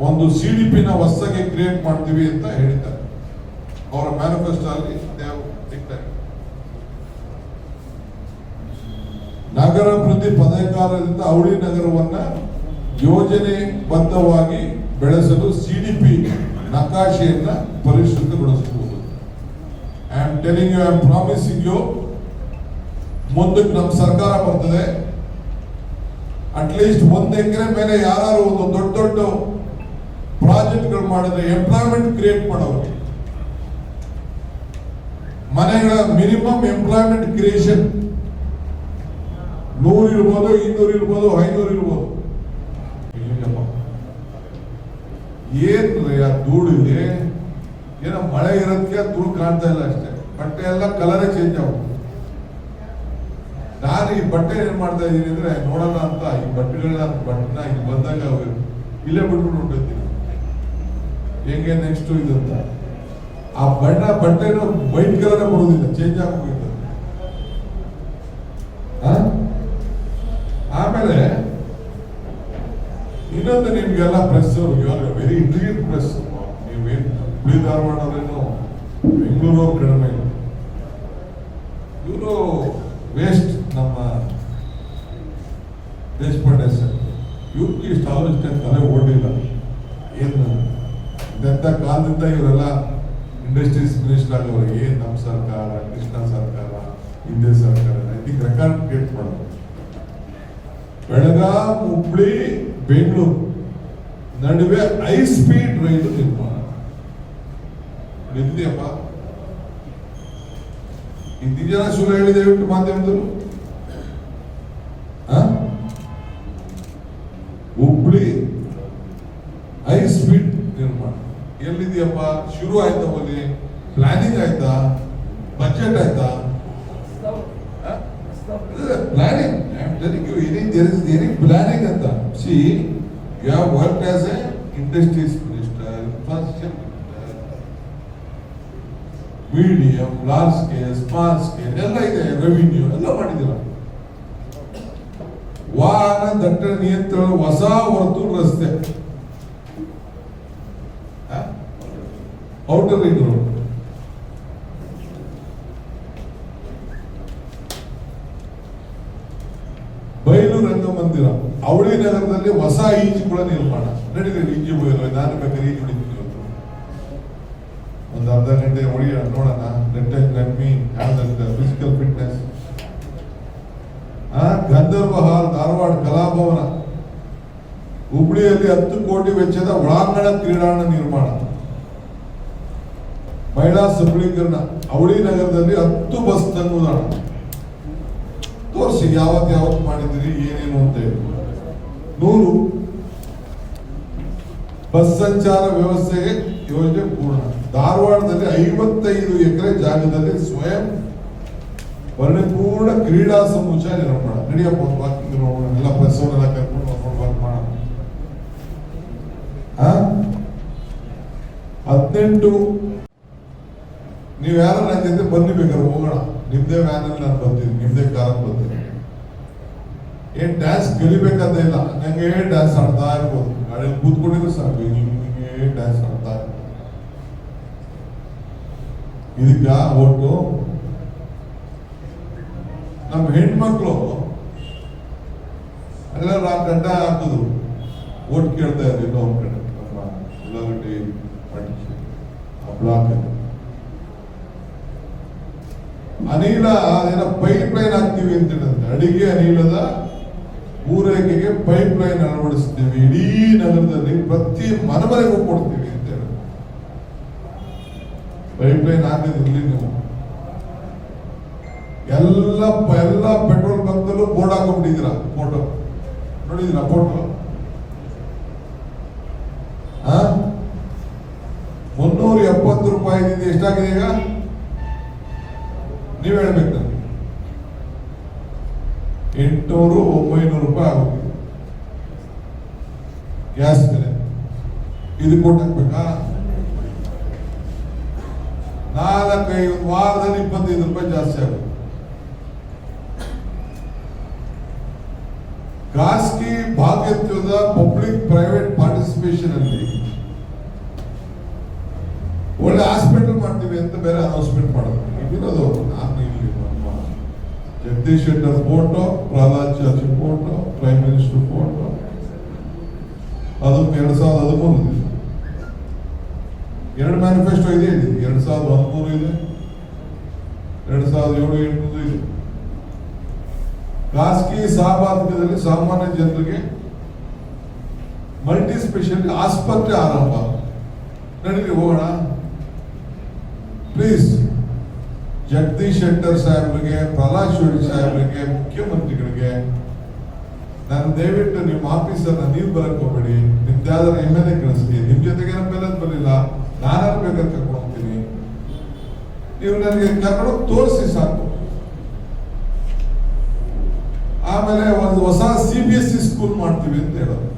ಒಂದು CDP ನ ಹೊಸದಾಗಿ ಕ್ರಿಯೇಟ್ ಮಾಡ್ತೀವಿ ಅಂತ ಹೇಳಿದ್ದಾರೆ. ಅವರ ಮ್ಯಾನಿಫೆಸ್ಟೋ ಅಲ್ಲಿ ನಗರಾಭಿವೃದ್ಧಿ ಪ್ರಾಧಿಕಾರದಿಂದ ಅವಳಿ ನಗರವನ್ನ ಯೋಜನೆ ಬದ್ಧವಾಗಿ ಬೆಳೆಸಲು CDP ನಕಾಶೆಯನ್ನ ಪರಿಷ್ಕೃತಗೊಳಿಸಬಹುದು. I am telling you, I am promising you, ಮುಂದಕ್ಕೆ ನಮ್ಮ ಸರ್ಕಾರ ಬರ್ತದೆ. ಅಟ್ಲೀಸ್ಟ್ 1 ಎಕರೆ ಮೇಲೆ ಯಾರು ಒಂದು ದೊಡ್ಡ ಪ್ರಾಜೆಕ್ಟ್ಗಳು ಮಾಡಿದ್ರೆ ಎಂಪ್ಲಾಯ್ಮೆಂಟ್ ಕ್ರಿಯೇಟ್ ಮಾಡೋರು, ಮನೆಗಳ ಮಿನಿಮಮ್ ಎಂಪ್ಲಾಯ್ಮೆಂಟ್ ಕ್ರಿಯೇಷನ್ 100 ಇರ್ಬೋದು, 200 ಇರ್ಬೋದು, 500 ಇರ್ಬೋದು. ಏನ್ ಧೂಳಿದೆ, ಏನೋ ಮಳೆ ಇರೋದಕ್ಕೆ ಧೂಳು ಕಾಣ್ತಾ ಇಲ್ಲ ಅಷ್ಟೇ. ಬಟ್ಟೆ ಎಲ್ಲ ಕಲರೇ ಚೇಂಜ್ ಆಗುತ್ತೆ. ನಾನು ಈ ಬಟ್ಟೆ ಏನ್ ಮಾಡ್ತಾ ಇದ್ದೀನಿ ಅಂದ್ರೆ ನೋಡೋಣ ಅಂತ ಈ ಬಟ್ಟೆಗಳನ್ನ ಇಲ್ಲಿ ಬಂದಾಗ ಇಲ್ಲೇ ಬಿಟ್ಬಿಟ್ಟು ಹೊಂಟಿದ್ದೀನಿ, ಹೆಂಗೆ ನೆಕ್ಸ್ಟ್ ಇದಂತ. ಆ ಬಟ್ಟೆನೂ ವೈಟ್ ಕಲರ್ ಬರುವುದಿಲ್ಲ, ಚೇಂಜ್ ಆಗೋಗಿರ್ತದೆ. ಆಮೇಲೆ ಇನ್ನೊಂದು ನಿಮ್ಗೆಲ್ಲ ಪ್ರೆಸ್ ವೆರಿ ಇಂಟೆಲಿಜೆಂಟ್ ಪ್ರೆಸ್. ನೀವೇನು ಹುಬ್ಳಿ ಧಾರವಾಡ ಅವರೇನು ಬೆಂಗಳೂರು ಕಡಿಮೆ ಇಲ್ಲ. ಇವರು ವೇಸ್ಟ್ ನಮ್ಮ ದೇಶಪಾಂಡೆ ಸರ್, ಇವ್ರಿಗೆ ಇಷ್ಟು ಆಲೋಚನೆ ತಲೆ ಓಡಿಲ್ಲ. ಏನು ಇಂಥ ಕಾಲದಿಂದ ಇವರೆಲ್ಲ ಇಂಡಸ್ಟ್ರೀಸ್ ಮಿನಿಸ್ಟರ್ ಆಗೋರು. ಏನ್ ನಮ್ಮ ಸರ್ಕಾರ, ಕೃಷ್ಣ ಸರ್ಕಾರ, ಹಿಂದೆ ಸರ್ಕಾರ, ಐ ಥಿಂಕ್ ರೆಕಾರ್ಡ್ ಕ್ರಿಯೇಟ್ ಮಾಡೋದು. ಬೆಳಗಾಂ, ಹುಬ್ಳಿ, ಬೆಂಗಳೂರು ನಡುವೆ ಹೈ ಸ್ಪೀಡ್ ರೈಲು ನಿರ್ಮಾಣ ನಿಂದಿಯಪ್ಪ. ಇನ್ನು ಜನ ಸುಳ್ಳು ಹೇಳಿದೆ ದಯವಿಟ್ಟು ಮಾಧ್ಯಮದಲ್ಲೂ. ಹುಬ್ಳಿ ಹೈ ಸ್ಪೀಡ್ ನಿರ್ಮಾಣ ಎಲ್ಲಿದೆಯಪ್ಪ? ಶುರು ಆಯ್ತಾ? ಅಲ್ಲಿ ಪ್ಲಾನಿಂಗ್ ಆಯ್ತಾ? ಬಜೆಟ್ ಆಯ್ತಾ? ಪ್ಲಾನಿಂಗ್. ಎನಿ ಪ್ಲಾನಿಂಗ್ ಅಂತ. See you have work as a industries minister, infrastructure minister, medium, large scale, small scale ಎಲ್ಲ ಇದೆ, ರೆವಿನ್ಯೂ ಎಲ್ಲ ಮಾಡಿದಿರ. ವಾಹನ ದಟ್ಟಣೆ ನಿಯಂತ್ರಣ, ಹೊಸ ವರ್ತುಲ ರಸ್ತೆ, ಔಟರ್ ರಿಂಗ್ ರೋಡ್, ಬಯಲು ರಂಗಮಂದಿರ, ಅವಳಿ ನಗರದಲ್ಲಿ ಹೊಸ ಈಜುಗಳ ನಿರ್ಮಾಣ. ನಡೀಲಿ ಈಜು ಬಯಲು, ನಾನು ಬೇಕಾದ್ರೆ ಈಜು ಹೊಡಿತೀನಿ ಇವತ್ತು ಒಂದು ಅರ್ಧ ಗಂಟೆ ಹೊಡಿಯೋಣ, ನೋಡೋಣ. Let me have that physical fitness. Gandharva hall, Dharwad Kalabhavan, ಹುಬ್ಳಿಯಲ್ಲಿ 10 ಕೋಟಿ ವೆಚ್ಚದ ಒಳಾಂಗಣ ಕ್ರೀಡಾಂಗಣ ನಿರ್ಮಾಣ, ಮಹಿಳಾ ಸಬಲೀಕರಣ, ಅವಳಿ ನಗರದಲ್ಲಿ 10 ಬಸ್ ತಂಗುದಾಣ. ತೋರಿಸಿ ಯಾವತ್ತು ಮಾಡಿದಿರಿ, ಏನೇನು ಅಂತ ಹೇಳಿ. 100 ಬಸ್ ಸಂಚಾರ ವ್ಯವಸ್ಥೆಗೆ ಯೋಜನೆ ಪೂರ್ಣ. ಧಾರವಾಡದಲ್ಲಿ 55 ಎಕರೆ ಜಾಗದಲ್ಲಿ ಸ್ವಯಂ ಪರಿಪೂರ್ಣ ಕ್ರೀಡಾ ಸಮುಚ್ಚ ನಿರ್ಮಾಣ. ನಡಿಯಪ್ಪ ವಾಕಿಂಗ್ ನೋಡೋಣ, ಎಲ್ಲ ಪ್ರೆಸ್ ಅವರೆಲ್ಲ ಕರ್ಕೊಂಡು ವರ್ಕ್ ಮಾಡೋಣ. 18 ನೀವು ಯಾರು ನನ್ನ ಜೊತೆ ಬನ್ನಿ, ಬೇಕಾದ್ರೆ ಹೋಗೋಣ. ನಿಮ್ದೇ ವ್ಯಾನ್ ಅಲ್ಲಿ ನಾನು ಬರ್ತೀನಿ, ನಿಮ್ದೇ ಕಾರ್ ಬರ್ತೀನಿ. ಏನ್ ಡ್ಯಾನ್ಸ್ ಕಲಿಬೇಕಂತ ಇಲ್ಲ, ನಂಗೆ ಡ್ಯಾನ್ಸ್ ಆಡ್ತಾ ಇರ್ಬೋದು. ಗಾಡಿಯಲ್ಲಿ ಕೂತ್ಕೊಂಡಿದ್ರು ಸಾಕು, ನಿಮಗೆ ಡ್ಯಾನ್ಸ್ ಆಡ್ತಾ ಇರ್ಬೋದು. ಇದಕ್ಕ ಒಟ್ಟು ನಮ್ಮ ಹೆಣ್ಮಕ್ಳು ಎಲ್ಲ ಗಂಟ ಹಾಕುದು ಓಟ್ ಕೇಳ್ತಾ ಇದ್ರು. ಇನ್ನೊಂದ್ ಕಡೆ ನಮ್ಮ ಉಳ್ಳಾಗಡ್ಡಿ ಬ್ಲಾಕ್ ಅನಿಲ ಏನೋ ಪೈಪ್ ಲೈನ್ ಹಾಕ್ತೀವಿ ಅಂತ ಹೇಳಿದ್ರೆ, ಅಡಿಗೆ ಅನಿಲದ ಪೂರೈಕೆಗೆ ಪೈಪ್ ಲೈನ್ ಅಳವಡಿಸ್ತೀವಿ, ಇಡೀ ನಗರದಲ್ಲಿ ಪ್ರತಿ ಮನೆಗೂ ಕೊಡ್ತೀವಿ ಅಂತ ಹೇಳಿ. ಪೈಪ್ ಲೈನ್ ಹಾಕಿದ್ರಲ್ಲಿ ನೀವು ಎಲ್ಲ ಪೆಟ್ರೋಲ್ ಬಂಕ್ದಲ್ಲೂ ಬೋರ್ಡ್ ಹಾಕೊಂಡ್ಬಿಟ್ಟಿದ್ದೀರಾ. ಫೋಟೋ ನೋಡಿದಿರಾ? ಫೋಟೋ 370 ರೂಪಾಯಿದಿಂದ ಎಷ್ಟಾಗಿದೆ ಈಗ? ನೀವ್ ಹೇಳ್ಬೇಕು ನನಗೆ. 800-900 ರೂಪಾಯಿ ಆಗುತ್ತೆ ಗ್ಯಾಸ್ ಬೆಲೆ. ಇದು ಕೊಟ್ಟಾಕ್ಬೇಕಾ? 4-5 ವಾರದಲ್ಲಿ 25 ರೂಪಾಯಿ ಜಾಸ್ತಿ ಆಗುತ್ತೆ. ಖಾಸಗಿ ಭಾಗತ್ವದ ಪಬ್ಲಿಕ್ ಪ್ರೈವೇಟ್ ಪಾರ್ಟಿಸಿಪೇಷನ್ ಅಲ್ಲಿ ಒಳ್ಳೆ ಹಾಸ್ಪಿಟಲ್ ಮಾಡ್ತೀವಿ ಅಂತ ಬೇರೆ ಅನೌನ್ಸ್ಮೆಂಟ್ ಮಾಡೋದು. ಇದಿರೋದು ನಾನು ಇಲ್ಲಿ ನಮ್ಮ Jagadish Shettar photo, Pralhad Joshi photo, prime minister photo, ಅದು 2013 2 ಮ್ಯಾನಿಫೆಸ್ಟೋ ಇದೆ. 2013 ಇದೆ, 2007-8 ಇದೆ. ಖಾಸಗಿ ಸಹಭಾಗಿತ್ವದಲ್ಲಿ ಸಾಮಾನ್ಯ ಜನರಿಗೆ ಮಲ್ಟಿ ಸ್ಪೆಷಾಲಿಟಿ ಆಸ್ಪತ್ರೆ ಆರಂಭ. ನಡೀಲಿ ಹೋಗೋಣ ಪ್ಲೀಸ್. ಜಗದೀಶ್ ಶೆಟ್ಟರ್ ಸಾಹೇಬ್ರಿಗೆ, ಪ್ರಹ್ಲಾದ್ ಜೋಶಿ ಸಾಹೇಬ್ರಿಗೆ, ಮುಖ್ಯಮಂತ್ರಿಗಳಿಗೆ ನಾನು ದಯವಿಟ್ಟು ನಿಮ್ಮ ಆಫೀಸರ್ನ ನೀವು ಬರಕ್ ಹೋಗ್ಬೇಡಿ. ನಿಮ್ದಾದ್ರೆ MLA ಕಳಿಸ್ಲಿ. ನಿಮ್ ಜೊತೆಗೆ MLA ಬರಲಿಲ್ಲ, ನಾನು ಬೇಕಾದ್ರೆ ಕರ್ಕೊಂಡು ಹೋಗ್ತೀನಿ. ನೀವು ನನಗೆ ಕರ್ಕೊಂಡು ತೋರಿಸಿ ಸಾಕು. ಆಮೇಲೆ ಒಂದು ಹೊಸ CBSE ಸ್ಕೂಲ್ ಮಾಡ್ತೀವಿ ಅಂತ ಹೇಳೋದು.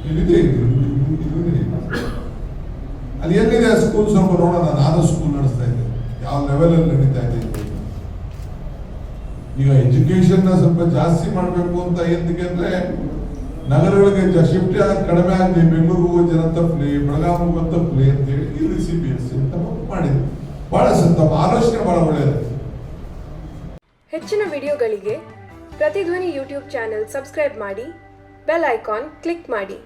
ಇಲ್ಲಿದೆ ಅಲ್ಲಿ ಎಲ್ಲಿದೆ ಸ್ಕೂಲ್ ಸ್ವಲ್ಪ ನೋಡೋಣ. ನಾನು ಸ್ಕೂಲ್ ನಡೆಸ್ತಾ ಇದ್ದೆ, ಯಾವ ಲೆವೆಲಲ್ಲಿ ನಡೀತಾ ಇದೆ ಇದು. ಈಗ ಎಜುಕೇಶನ್ ಸ್ವಲ್ಪ ಜಾಸ್ತಿ ಮಾಡಬೇಕು ಅಂತ ಎಂದಕ್ಕೆ ಅಂದ್ರೆ ನಗರಗಳಿಗೆ ಶಿಫ್ಟ್ ಆಗೋದು ಕಡಿಮೆ ಆಗಲಿ, ಬೆಂಗಳೂರು ಹೋಗೋ ಜನ ತಪ್ಪಲಿ, ಬೆಳಗಾವಿ ಹೋಗೋ ತಪ್ಪಲಿ ಅಂತೇಳಿ ಇಲ್ಲಿ CBSE ಅಂತ ಮಾಡಿದ್ರು. ಬಹಳ ತಮ್ಮ ಆಲೋಚನೆ ಬಹಳ ಒಳ್ಳೆಯದು. ಹೆಚ್ಚಿನ ವಿಡಿಯೋಗಳಿಗೆ ಪ್ರತಿಧ್ವನಿ ಯೂಟ್ಯೂಬ್ ಚಾನೆಲ್ ಸಬ್ಸ್ಕ್ರೈಬ್ ಮಾಡಿ, ಬೆಲ್ ಐಕಾನ್ ಕ್ಲಿಕ್ ಮಾಡಿ.